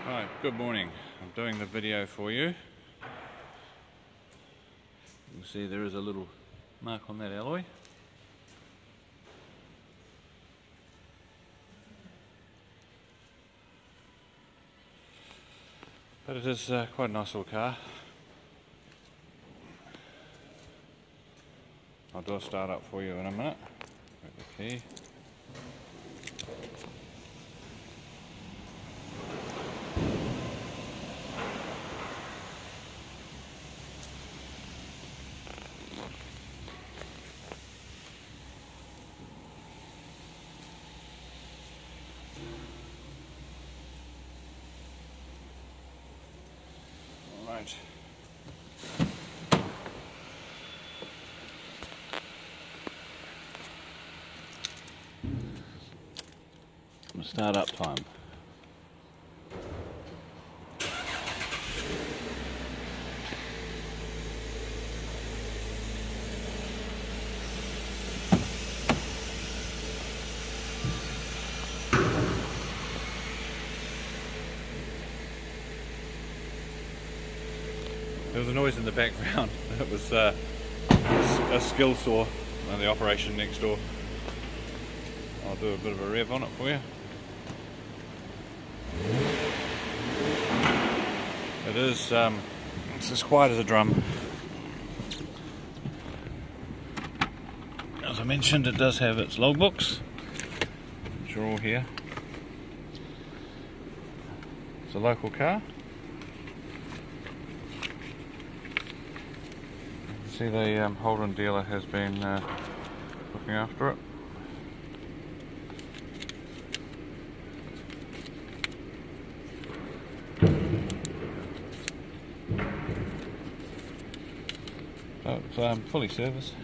Right, good morning. I'm doing the video for you. You can see there is a little mark on that alloy. But it is quite a nice little car. I'll do a start up for you in a minute. Grab the key. Right. Start up time. There was a noise in the background. It was a skill saw on the operation next door. I'll do a bit of a rev on it for you. It is it's as quiet as a drum. As I mentioned, it does have its logbooks, which are all here. It's a local car. See, the Holden dealer has been looking after it. So it's fully serviced.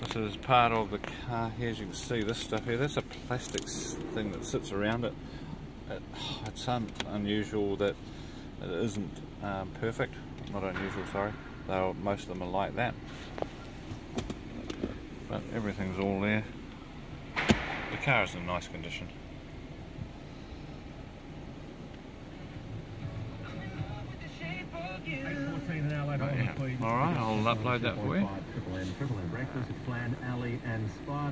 This is part of the car here. As you can see, this stuff here, that's a plastic thing that sits around it. It's unusual that it isn't perfect. Not unusual, sorry. Though most of them are like that. But everything's all there. The car is in nice condition. Alright, I'll upload that for you.